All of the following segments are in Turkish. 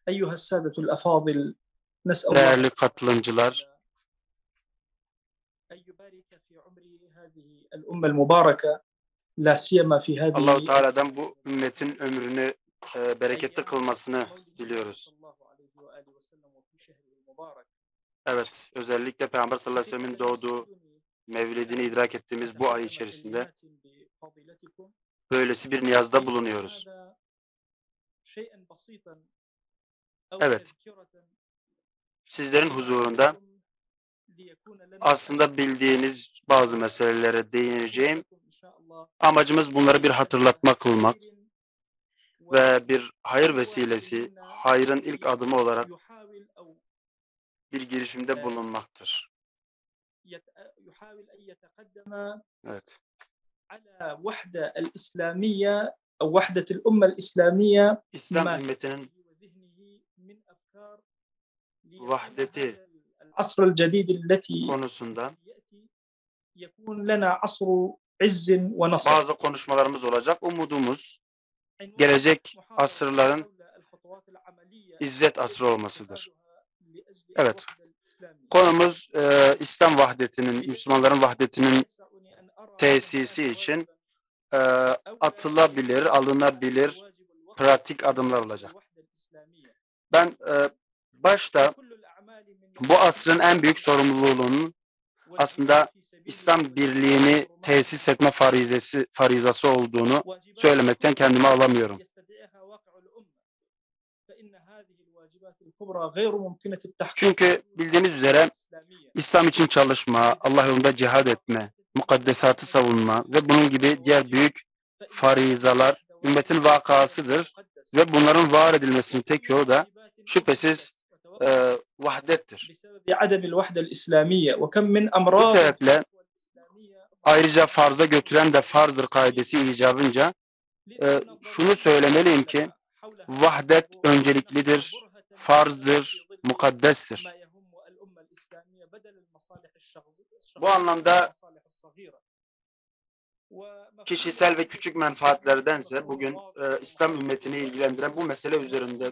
أيها السادة الأفاضل نسأل الله Değerli katılımcılar, أن يبارك في عمر هذه الأمة المباركة لا سيما في هذه Allah-u Teala'dan bu ümmetin ömrünü bereketli kılmasını diliyoruz. Evet, özellikle Peygamber sallallahu aleyhi ve sellem'in doğduğu mevlidini idrak ettiğimiz bu ay içerisinde böylesi bir niyazda bulunuyoruz. Evet, sizlerin huzurunda aslında bildiğiniz bazı meselelere değineceğim. Amacımız bunları bir hatırlatma kılmak ve bir hayır vesilesi, hayrın ilk adımı olarak bir girişimde bulunmaktır. Evet. İslam ümmetinin vahdeti konusunda bazı konuşmalarımız olacak. Umudumuz gelecek asırların izzet asrı olmasıdır. Evet. Konumuz İslam vahdetinin, Müslümanların vahdetinin tesisi için atılabilir, alınabilir pratik adımlar olacak. Ben başta bu asrın en büyük sorumluluğunun aslında İslam birliğini tesis etme farizası olduğunu söylemekten kendimi alamıyorum. Çünkü bildiğiniz üzere İslam için çalışma, Allah yolunda cihad etme, mukaddesatı savunma ve bunun gibi diğer büyük farizalar ümmetin vakasıdır ve bunların var edilmesinin tek yolu da şüphesiz vahdettir. Bu sebeple ayrıca farza götüren de farzdır kaidesi icabınca şunu söylemeliyim ki vahdet önceliklidir, farzdır, mukaddestir. Bu anlamda kişisel ve küçük menfaatlerdense bugün İslam ümmetini ilgilendiren bu mesele üzerinde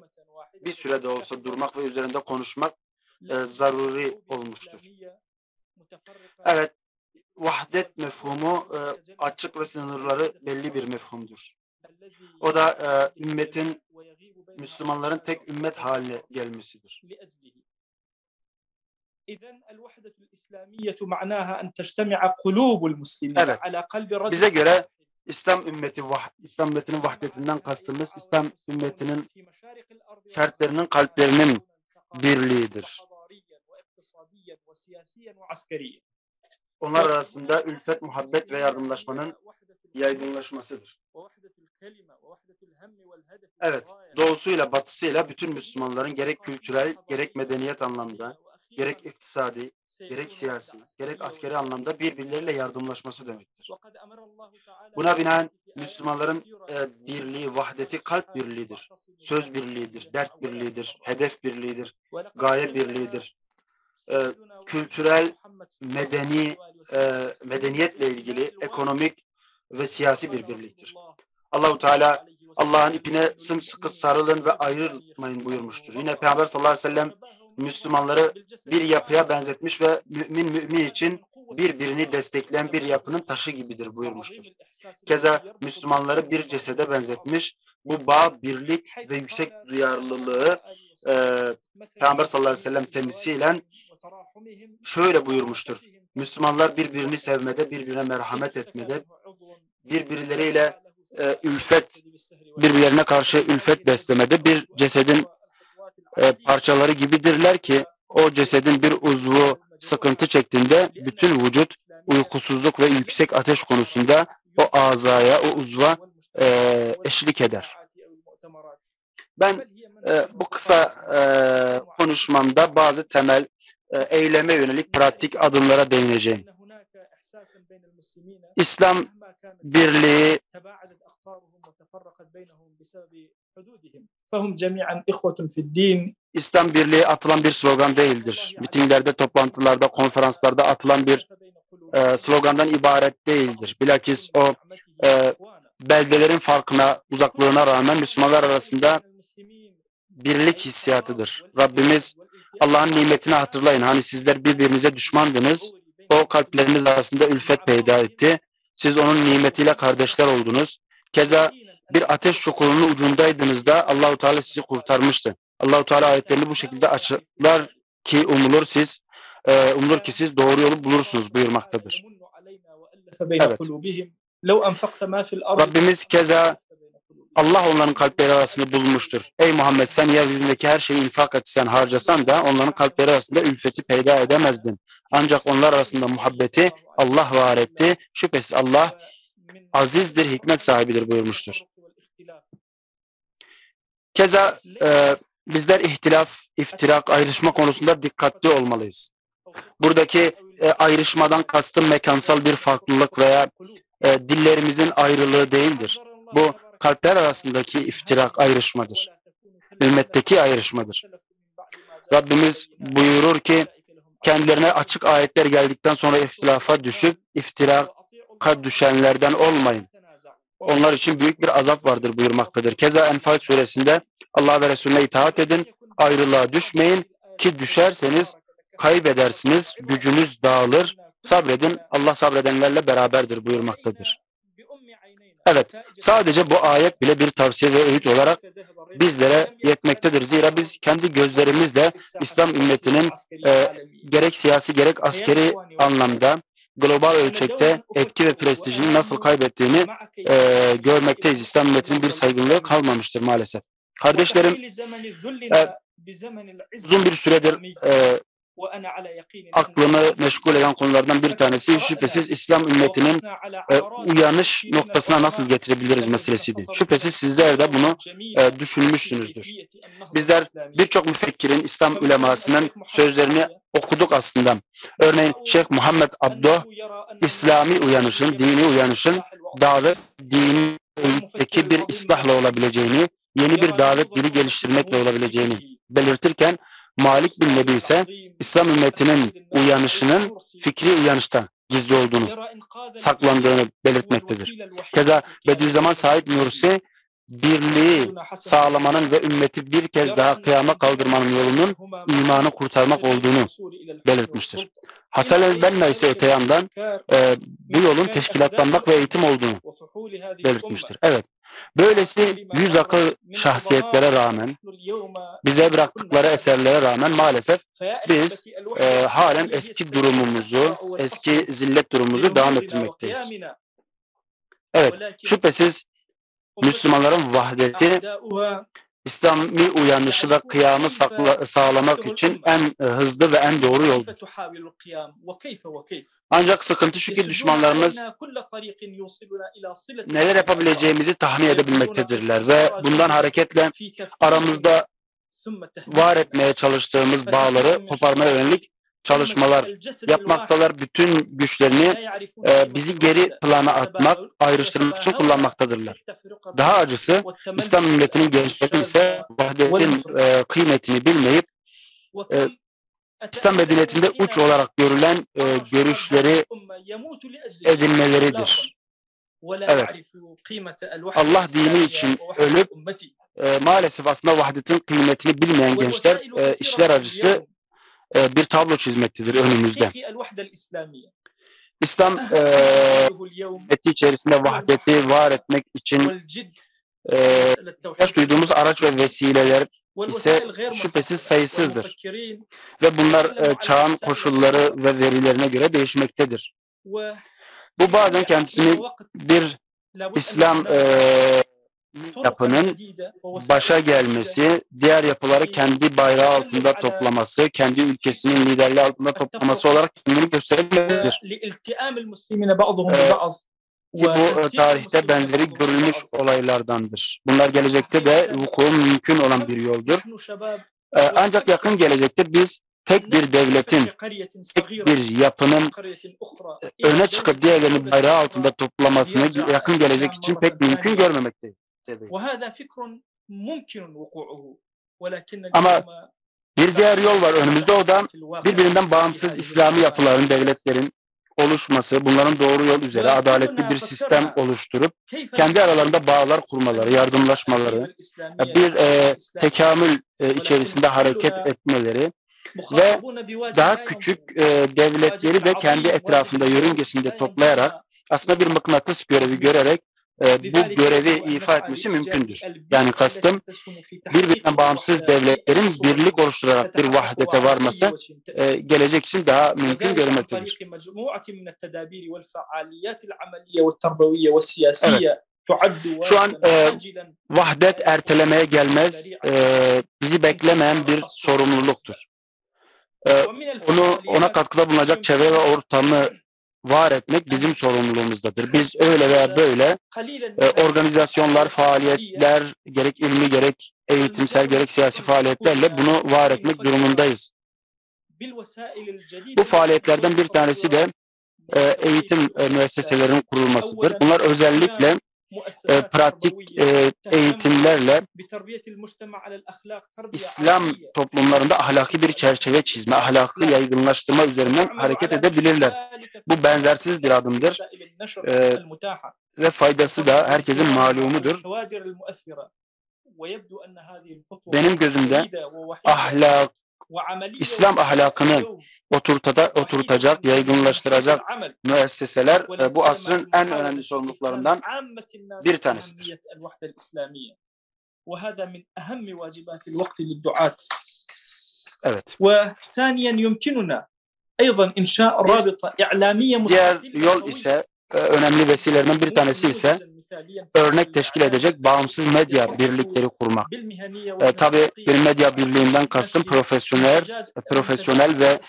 bir sürede olsa durmak ve üzerinde konuşmak zaruri olmuştur. Evet, vahdet mefhumu açık ve sınırları belli bir mefhumdur. O da ümmetin, Müslümanların tek ümmet haline gelmesidir. Evet, bize göre İslam ümmetinin vahdetinden kastımız İslam ümmetinin fertlerinin kalplerinin birliğidir. Onlar arasında ülfet, muhabbet ve yardımlaşmanın yaygınlaşmasıdır. Evet, doğusuyla batısıyla bütün Müslümanların gerek kültürel, gerek medeniyet anlamda, gerek iktisadi, gerek siyasi, gerek askeri anlamda birbirleriyle yardımlaşması demektir. Buna binaen Müslümanların birliği, vahdeti kalp birliğidir, söz birliğidir, dert birliğidir, hedef birliğidir, gaye birliğidir. Kültürel, medeniyetle ilgili ekonomik ve siyasi bir birliktir. Allah-u Teala Allah'ın ipine sımsıkı sarılın ve ayrılmayın buyurmuştur. Yine Peygamber sallallahu aleyhi ve sellem Müslümanları bir yapıya benzetmiş ve mümin için birbirini destekleyen bir yapının taşı gibidir buyurmuştur. Keza Müslümanları bir cesede benzetmiş, bu bağ, birlik ve yüksek duyarlılığı Peygamber sallallahu aleyhi ve sellem temsilen şöyle buyurmuştur. Müslümanlar birbirini sevmede, birbirine merhamet etmede, birbirleriyle birbirlerine karşı ülfet beslemede bir cesedin parçaları gibidirler ki o cesedin bir uzvu sıkıntı çektiğinde bütün vücut uykusuzluk ve yüksek ateş konusunda o azaya, o uzva eşlik eder. Ben bu kısa konuşmamda bazı temel eyleme yönelik pratik adımlara değineceğim. İslam birliği İslam birliği atılan bir slogan değildir. Mitinglerde, toplantılarda, konferanslarda atılan bir slogandan ibaret değildir. Bilakis o beldelerin farkına, uzaklığına rağmen Müslümanlar arasında birlik hissiyatıdır. Rabbimiz Allah'ın nimetini hatırlayın. Hani sizler birbirinize düşmandınız. O kalpleriniz arasında ülfet peyda etti. Siz onun nimetiyle kardeşler oldunuz. Keza bir ateş çukurunun ucundaydınız da Allahu Teala sizi kurtarmıştı. Allahu Teala ayetlerini bu şekilde açıklar ki umulur ki siz doğru yolu bulursunuz buyurmaktadır. Evet. Rabbimiz keza Allah onların kalpleri arasında bulmuştur. Ey Muhammed, sen yeryüzündeki her şeyi infak etsen, harcasan da onların kalpleri arasında ülfeti peyda edemezdin. Ancak onlar arasında muhabbeti Allah var etti. Şüphesiz Allah azizdir, hikmet sahibidir buyurmuştur. Keza bizler ihtilaf, iftirak, ayrışma konusunda dikkatli olmalıyız. Buradaki ayrışmadan kastım mekansal bir farklılık veya dillerimizin ayrılığı değildir. Bu kalpler arasındaki iftirak, ayrışmadır. Ümmetteki ayrışmadır. Rabbimiz buyurur ki kendilerine açık ayetler geldikten sonra ihtilafa düşüp iftiraka düşenlerden olmayın. Onlar için büyük bir azap vardır buyurmaktadır. Keza Enfal suresinde Allah ve Resulüne itaat edin, ayrılığa düşmeyin ki düşerseniz kaybedersiniz, gücünüz dağılır, sabredin, Allah sabredenlerle beraberdir buyurmaktadır. Evet, sadece bu ayet bile bir tavsiye ve öğüt olarak bizlere yetmektedir. Zira biz kendi gözlerimizle İslam ümmetinin gerek siyasi gerek askeri anlamda global ölçekte etki ve prestijini nasıl kaybettiğini görmekteyiz. İslam ümmetinin bir saygınlığı kalmamıştır maalesef. Kardeşlerim, uzun bir süredir aklımı meşgul eden konulardan bir tanesi şüphesiz İslam ümmetinin uyanış noktasına nasıl getirebiliriz meselesiydi. Şüphesiz sizler de bunu düşünmüşsünüzdür. Bizler birçok müfekkirin, İslam ulemasının sözlerini okuduk aslında. Örneğin Şeyh Muhammed Abduh, İslami uyanışın, dini uyanışın davet, dindeki bir islahla olabileceğini, yeni bir davet dili geliştirmekle olabileceğini belirtirken, Malik bin Nebi ise İslam ümmetinin uyanışının fikri uyanışta gizli olduğunu, saklandığını belirtmektedir. Keza Bediüzzaman Said Nursi, birliği sağlamanın ve ümmeti bir kez daha kıyama kaldırmanın yolunun imanı kurtarmak olduğunu belirtmiştir. Hasan el-Benna ise öte yandan bu yolun teşkilatlanmak ve eğitim olduğunu belirtmiştir. Evet. Böylesi yüz akıl şahsiyetlere rağmen, bize bıraktıkları eserlere rağmen maalesef biz halen eski durumumuzu, eski zillet durumumuzu devam ettirmekteyiz. Evet, şüphesiz Müslümanların vahdeti, İslami uyanışı ve kıyamı sağlamak için en hızlı ve en doğru yoldur. Ancak sıkıntı şu ki düşmanlarımız neler yapabileceğimizi tahmin edebilmektedirler ve bundan hareketle aramızda var etmeye çalıştığımız bağları koparmaya yönelik çalışmalar yapmaktalar. Bütün güçlerini bizi geri plana atmak, ayrıştırmak için kullanmaktadırlar. Daha acısı İslam milletinin gençleri ise vahdetin kıymetini bilmeyip İslam medeniyetinde uç olarak görülen görüşleri edinmeleridir. Evet. Allah dini için ölüp maalesef aslında vahdetin kıymetini bilmeyen gençler işler acısı bir tablo çizmektedir önümüzde. İslam ümmeti içerisinde vahdeti var etmek için ihtiyaç duyduğumuz araç ve vesileler ise şüphesiz sayısızdır. Ve bunlar çağın koşulları ve verilerine göre değişmektedir. Bu bazen kendisini bir İslam yapının başa gelmesi, diğer yapıları kendi bayrağı altında toplaması, kendi ülkesinin liderliği altında toplaması olarak kendini gösterebilir. Ki bu tarihte benzeri görülmüş olaylardandır. Bunlar gelecekte de vuku mümkün olan bir yoldur. Ancak yakın gelecekte biz tek bir devletin, tek bir yapının öne çıkıp diğerlerini bayrağı altında toplamasını yakın gelecek için pek mümkün görmemekteyiz. Ama bir diğer yol var önümüzde, o da birbirinden bağımsız İslami yapıların, devletlerin oluşması, bunların doğru yol üzere adaletli bir sistem oluşturup kendi aralarında bağlar kurmaları, yardımlaşmaları, bir tekamül içerisinde hareket etmeleri ve daha küçük devletleri de kendi etrafında, yörüngesinde toplayarak aslında bir mıknatıs görevi görerek bu görevi ifa etmesi mümkündür. Yani kastım birbirinden bağımsız devletlerin birlik oluşturarak bir vahdete varması gelecek için daha mümkün görünmektedir. Evet. Şu an vahdet ertelemeye gelmez, bizi beklemeyen bir sorumluluktur. Ona katkıda bulunacak çevre ve ortamı var etmek bizim sorumluluğumuzdadır. Biz öyle veya böyle organizasyonlar, faaliyetler, gerek ilmi, gerek eğitimsel, gerek siyasi faaliyetlerle bunu var etmek durumundayız. Bu faaliyetlerden bir tanesi de eğitim müesseselerinin kurulmasıdır. Bunlar özellikle pratik eğitimlerle İslam toplumlarında ahlaki bir çerçeve çizme, ahlakı yaygınlaştırma üzerinden hareket edebilirler. Bu benzersiz bir adımdır ve faydası da herkesin malumudur. Benim gözümde İslam ahlakını oturtacak, yaygınlaştıracak müesseseler bu asrın en önemli sorumluluklarından bir tanesidir. Evet. Diğer yol ise önemli vesilelerden bir tanesi ise örnek teşkil edecek bağımsız medya birlikleri kurmak. Tabii bir medya birliğinden kastım profesyonel ve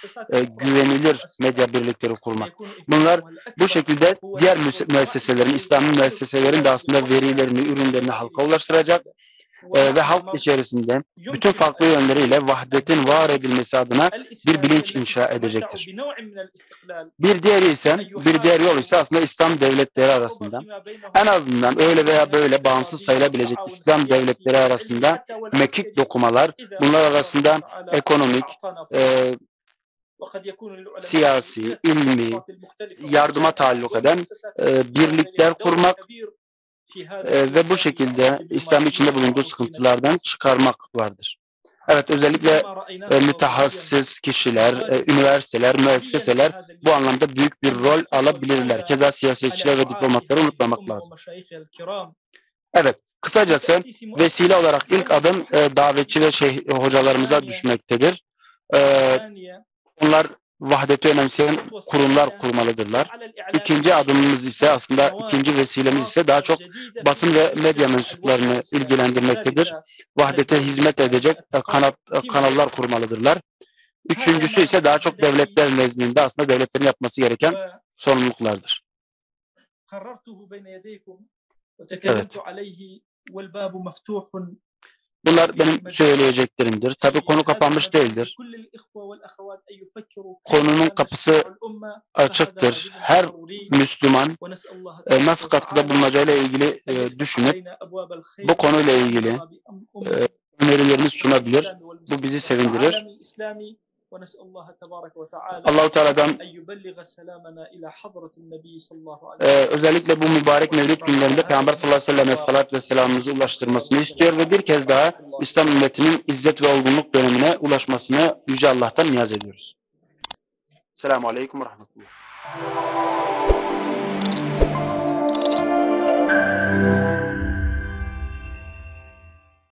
güvenilir medya birlikleri kurmak. Bunlar bu şekilde diğer müesseselerin, İslami müesseselerin de aslında verilerini, ürünlerini halka ulaştıracak ve halk içerisinde bütün farklı yönleriyle vahdetin var edilmesi adına bir bilinç inşa edecektir. Bir diğer yol ise aslında İslam devletleri arasında, en azından öyle veya böyle bağımsız sayılabilecek İslam devletleri arasında mekik dokumalar, bunlar arasında ekonomik, siyasi, ilmi, yardıma taalluk eden birlikler kurmak ve bu şekilde İslam içinde bulunduğu sıkıntılardan çıkarmak vardır. Evet, özellikle mütehassıs kişiler, üniversiteler, müesseseler bu anlamda büyük bir rol alabilirler. Keza siyasetçiler ve diplomatları unutmamak lazım. Evet, kısacası vesile olarak ilk adım davetçi ve hocalarımıza düşmektedir. Onlar vahdeti önemseyen kurumlar kurmalıdırlar. İkinci adımımız ise ikinci vesilemiz ise daha çok basın ve medya mensuplarını ilgilendirmektedir. Vahdete hizmet edecek kanallar kurmalıdırlar. Üçüncüsü ise daha çok devletler nezdinde aslında devletlerin yapması gereken sorumluluklardır. Evet. Bunlar benim söyleyeceklerimdir. Tabii konu kapanmış değildir. Konunun kapısı açıktır. Her Müslüman nasıl katkıda bulunacağıyla ilgili düşünüp bu konuyla ilgili önerilerini sunabilir. Bu bizi sevindirir. Allah-u Teala'dan özellikle bu mübarek Mevlid günlerinde Peygamber sallallahu aleyhi ve selleme salat ve selamımızı ulaştırmasını istiyor ve bir kez daha İslam ümmetinin izzet ve olgunluk dönemine ulaşmasını Yüce Allah'tan niyaz ediyoruz. Selamun Aleyküm ve Rahmetullah.